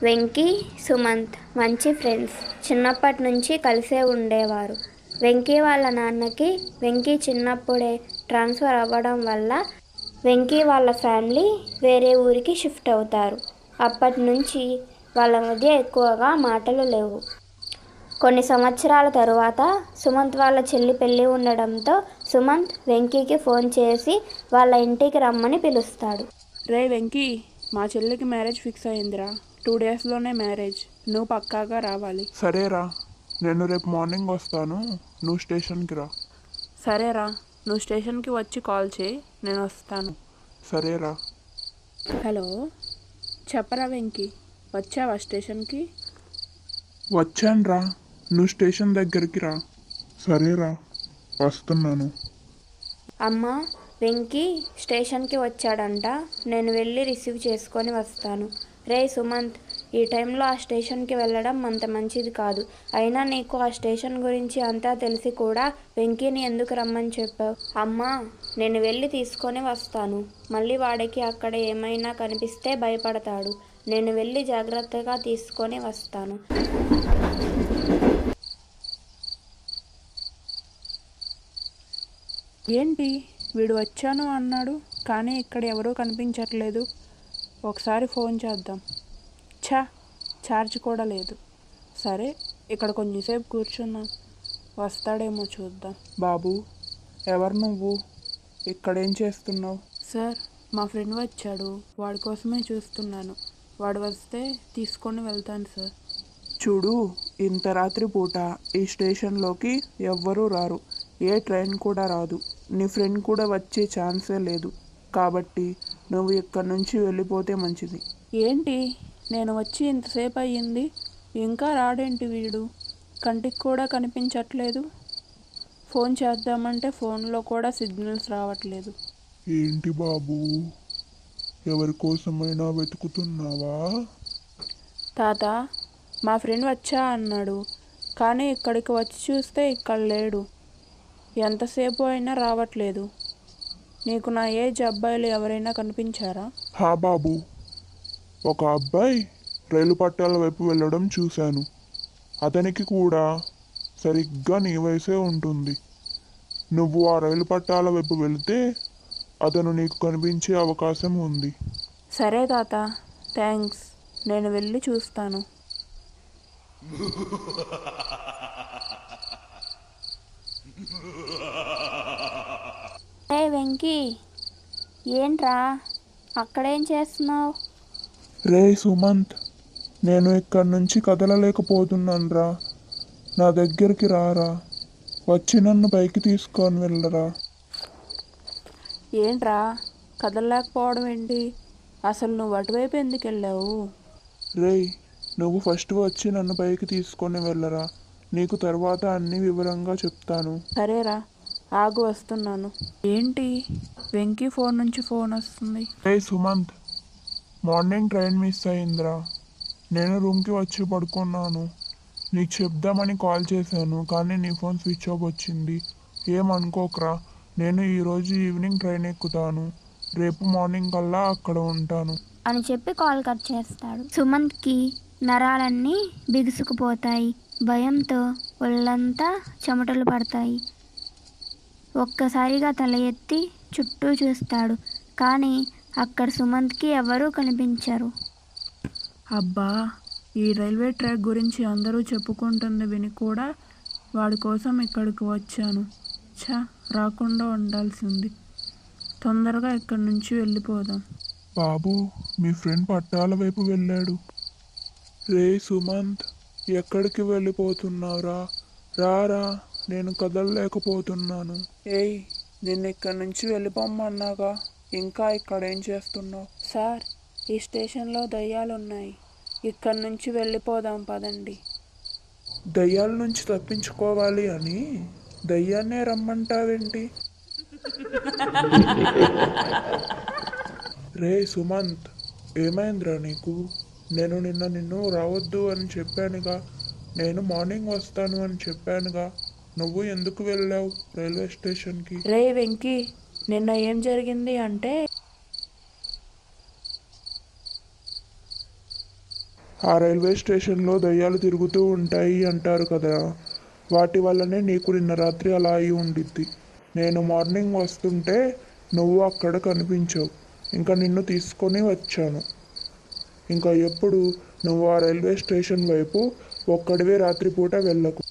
వెంకీ, సుమంత్ మంచి ఫ్రెండ్స్. చిన్నప్పటి నుంచి కలిసే ఉండేవారు. వెంకీ వాళ్ళ నాన్నకి వెంకీ చిన్నప్పుడే ట్రాన్స్ఫర్ అవ్వడం వల్ల వెంకీ వాళ్ళ ఫ్యామిలీ వేరే ఊరికి షిఫ్ట్ అవుతారు. అప్పటి నుంచి వాళ్ళ మధ్య ఎక్కువగా మాటలు లేవు. కొన్ని సంవత్సరాల తరువాత సుమంత్ వాళ్ళ చెల్లి పెళ్ళి ఉండడంతో సుమంత్ వెంకీకి ఫోన్ చేసి వాళ్ళ ఇంటికి రమ్మని పిలుస్తాడు. రే వెంకీ, మా చెల్లికి మ్యారేజ్ ఫిక్స్ అయిందిరా. 2 డేస్లోనే మ్యారేజ్. నువ్వు పక్కాగా రావాలి. సరేరా, నేను రేపు మార్నింగ్ వస్తాను. నువ్వు స్టేషన్కి రా. సరేరా, నువ్వు స్టేషన్కి వచ్చి కాల్ చేయి, నేను వస్తాను. సరేరా. హలో, చెప్పరా వెంకీ, వచ్చావా స్టేషన్కి? వచ్చానురా, నువ్వు స్టేషన్ దగ్గరికి రా. సరేరా, వస్తున్నాను. అమ్మా, వెంకీ స్టేషన్కి వచ్చాడంట. నేను వెళ్ళి రిసీవ్ చేసుకొని వస్తాను. రే సుమంత్, ఈ టైంలో ఆ స్టేషన్కి వెళ్ళడం అంత మంచిది కాదు. అయినా నీకు ఆ స్టేషన్ గురించి అంతా తెలిసి కూడా వెంకీని ఎందుకు రమ్మని చెప్పావు? అమ్మా, నేను వెళ్ళి తీసుకొని వస్తాను. మళ్ళీ వాడికి అక్కడ ఏమైనా కనిపిస్తే భయపడతాడు. నేను వెళ్ళి జాగ్రత్తగా తీసుకొని వస్తాను. ఏంటి, వీడు వచ్చాను అన్నాడు, కానీ ఇక్కడ ఎవరూ కనిపించట్లేదు. ఒకసారి ఫోన్ చేద్దాం. ఛార్జ్ కూడా లేదు. సరే, ఇక్కడ కొంచెంసేపు కూర్చుందాం, వస్తాడేమో చూద్దాం. బాబు, ఎవరు నువ్వు? ఇక్కడేం చేస్తున్నావు? సార్, మా ఫ్రెండ్ వచ్చాడు, వాడి కోసమే చూస్తున్నాను. వాడు వస్తే తీసుకొని వెళ్తాను సార్. చూడు, ఇంత రాత్రి పూట ఈ స్టేషన్లోకి ఎవ్వరూ రారు. ఏ ట్రైన్ కూడా రాదు. నీ ఫ్రెండ్ కూడా వచ్చే ఛాన్సే లేదు. కాబట్టి నువ్వు ఇక్కడి నుంచి వెళ్ళిపోతే మంచిది. ఏంటి, నేను వచ్చి ఇంతసేపు అయ్యింది, ఇంకా రాడేంటి వీడు? కంటికి కూడా కనిపించట్లేదు. ఫోన్ చేద్దామంటే ఫోన్లో కూడా సిగ్నల్స్ రావట్లేదు. ఏంటి బాబు, ఎవరి కోసమైనా వెతుకుతున్నావా? తాత, మా ఫ్రెండ్ వచ్చా అన్నాడు, కానీ ఇక్కడికి వచ్చి చూస్తే ఇక్కడ లేడు. ఎంతసేపు అయినా రావట్లేదు. నీకు నా ఏజ్ అబ్బాయిలు ఎవరైనా కనిపించారా? హా బాబు, ఒక అబ్బాయి రైలు పట్టాల వైపు వెళ్ళడం చూశాను. అతనికి కూడా సరిగ్గా నీ వయసే ఉంటుంది. నువ్వు ఆ రైలు పట్టాల వైపు వెళితే అతను నీకు కనిపించే అవకాశం ఉంది. సరే తాత, థ్యాంక్స్. నేను వెళ్ళి చూస్తాను. ఏ వెంకీ, ఏంట్రా అక్కడేం చేస్తున్నావు? రే సుమంత్, నేను ఇక్కడి నుంచి కదలలేకపోతున్నానురా. నా దగ్గరికి రారా, వచ్చి నన్ను పైకి తీసుకొని వెళ్ళరా. ఏంట్రా కదలలేకపోవడం ఏంటి? అసలు నువ్వు అటువైపు ఎందుకు వెళ్ళావు? రేయ్, నువ్వు ఫస్ట్ వచ్చి నన్ను పైకి తీసుకొని వెళ్ళరా. నీకు తర్వాత అన్ని వివరంగా చెప్తాను. సరేరా, ఆగు, వస్తున్నాను. ఏంటి, వెంకీ ఫోన్ నుంచి ఫోన్ వస్తుంది. రే సుమంత్, మార్నింగ్ ట్రైన్ మిస్ అయిందిరా. నేను రూమ్కి వచ్చి పడుకున్నాను. నీకు చెప్దామని కాల్ చేశాను, కానీ నీ ఫోన్ స్విచ్ ఆఫ్ వచ్చింది. ఏమనుకోకరా, నేను ఈరోజు ఈవినింగ్ ట్రైన్ ఎక్కుతాను. రేపు మార్నింగ్ కల్లా అక్కడ ఉంటాను అని చెప్పి కాల్ కట్ చేస్తాడు. సుమంత్కి నరాలన్నీ బిగుసుకుపోతాయి. భయంతో ఒళ్ళంతా చెమటలు పడతాయి. ఒక్కసారిగా తల ఎత్తి చుట్టూ చూస్తాడు, కానీ అక్కడ సుమంత్కి ఎవరూ కనిపించరు. అబ్బా, ఈ రైల్వే ట్రాక్ గురించి అందరూ చెప్పుకుంటుంది విని కూడా వాడి కోసం ఇక్కడికి వచ్చాను. రాకుండా ఉండాల్సింది. తొందరగా ఇక్కడి నుంచి వెళ్ళిపోదాం. బాబు, మీ ఫ్రెండ్ పట్టాల వైపు వెళ్ళాడు. రే సుమంత్, ఎక్కడికి వెళ్ళిపోతున్నావురా? రారా, నేను కదలలేకపోతున్నాను. ఏయ్, నిన్ను ఇక్కడి నుంచి వెళ్ళిపోమ్మన్నాగా, ఇంకా ఇక్కడ ఏం చేస్తున్నావు? సార్, ఈ స్టేషన్లో దయ్యాలున్నాయి. ఇక్కడి నుంచి వెళ్ళిపోదాం పదండి. దయ్యాల నుంచి తప్పించుకోవాలి అని దయ్యాన్నే రమ్మంటావేంటి? రే సుమంత్, ఏమైందిరా నీకు? నేను నిన్ను రావద్దు అని చెప్పానుగా. నేను మార్నింగ్ వస్తాను అని చెప్పానుగా. నువ్వు ఎందుకు వెళ్ళావు రైల్వే స్టేషన్కి? రే వెంకీ, నిన్న ఏం జరిగింది అంటే ఆ రైల్వే స్టేషన్లో దయ్యాలు తిరుగుతూ ఉంటాయి అంటారు కదా, వాటి వల్లనే నీకు నిన్న రాత్రి అలా అయి ఉండిద్ది. నేను మార్నింగ్ వస్తుంటే నువ్వు అక్కడ కనిపించావు, ఇంకా నిన్ను తీసుకొని వచ్చాను. ఇంకా ఎప్పుడు నువ్వు ఆ రైల్వే స్టేషన్ వైపు ఒక్కడివే రాత్రిపూట వెళ్ళకు.